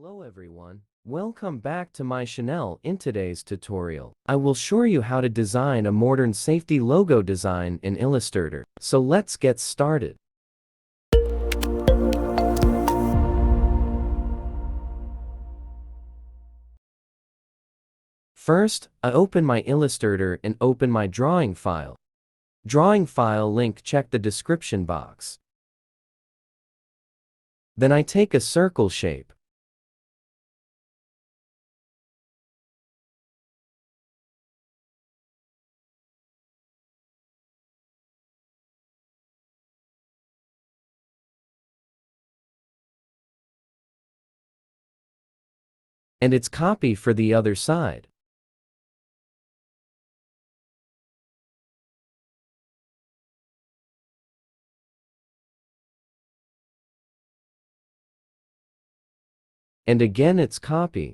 Hello everyone. Welcome back to my channel. In today's tutorial, I will show you how to design a modern safety logo design in Illustrator. So let's get started. First, I open my Illustrator and open my drawing file. Drawing file link, check the description box. Then I take a circle shape. And its copy for the other side. And again its copy.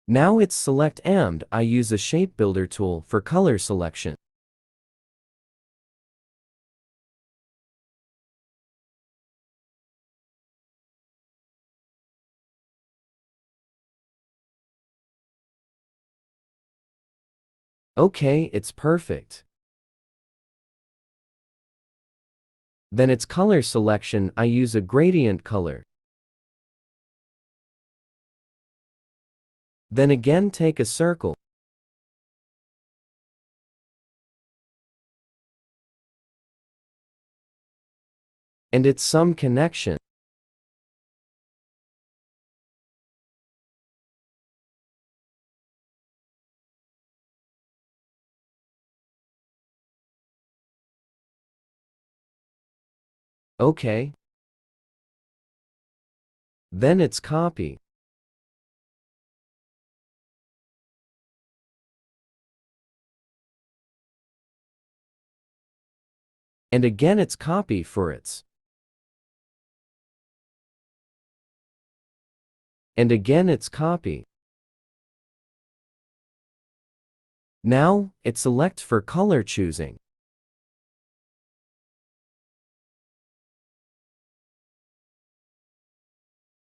Now it's select and I use a shape builder tool for color selection. Okay, it's perfect. Then its color selection, I use a gradient color. Then again take a circle. And its some connection. Okay. Then its copy. And again its copy for its. And again its copy. Now, it select for color choosing.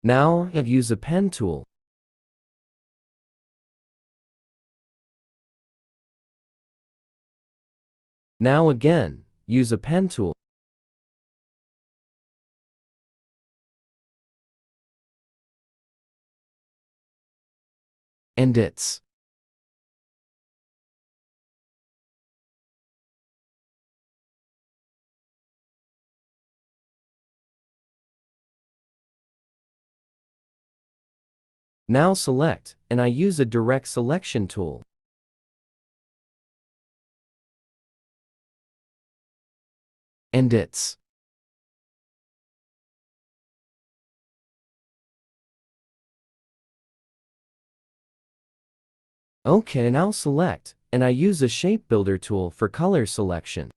Now, I use a pen tool. Now again, use a pen tool. And its. Now select, and I use a direct selection tool. And its. Okay, now select, and I use a shape builder tool for color selection.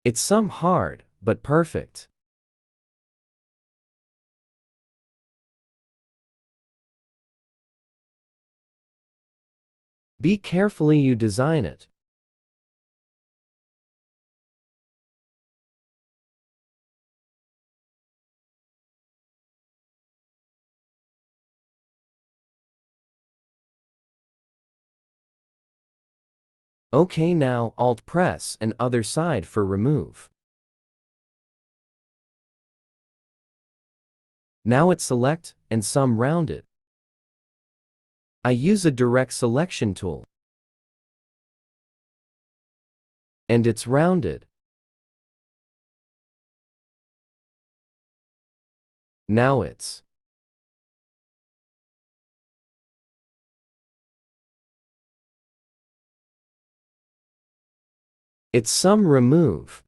It's some hard, but perfect. Be carefully you design it. Okay, now Alt press and other side for remove. Now it's select and some rounded. I use a direct selection tool. And it's rounded. Now it's. It's some remove.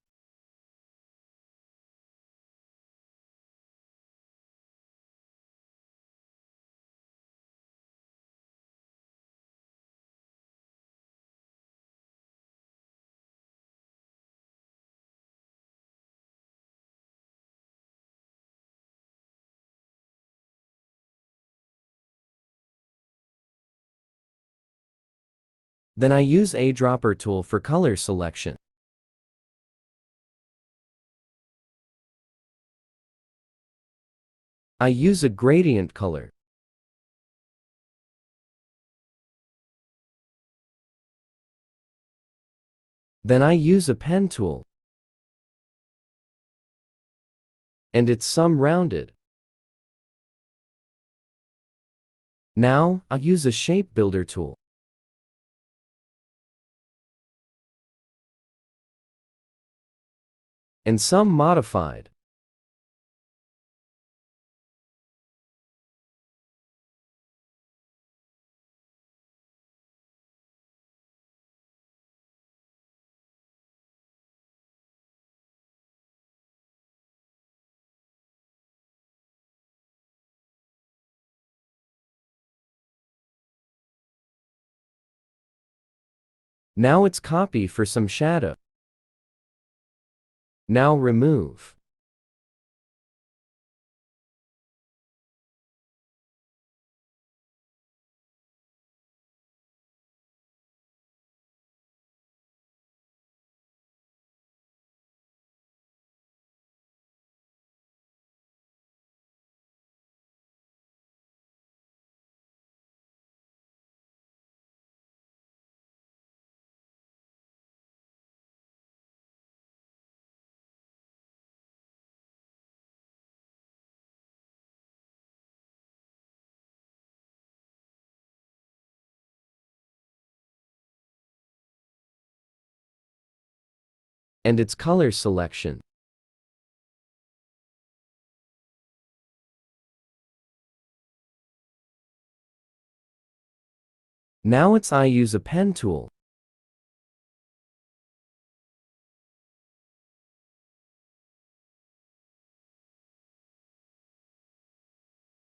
Then I use a dropper tool for color selection. I use a gradient color. Then I use a pen tool. And it's some rounded. Now, I'll use a shape builder tool. And some modified. Now it's copy for some shadow. Now remove. And its color selection. Now I use a pen tool.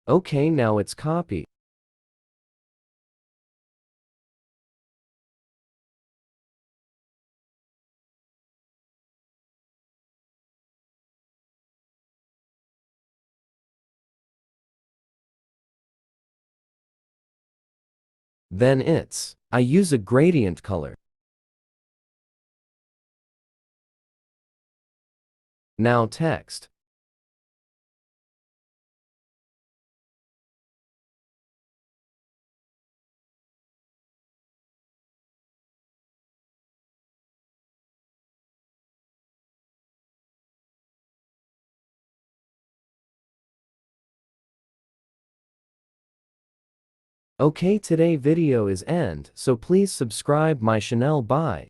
Okay, now it's copy. Then I use a gradient color. Now text. Okay, today video is end, so please subscribe my channel. Bye.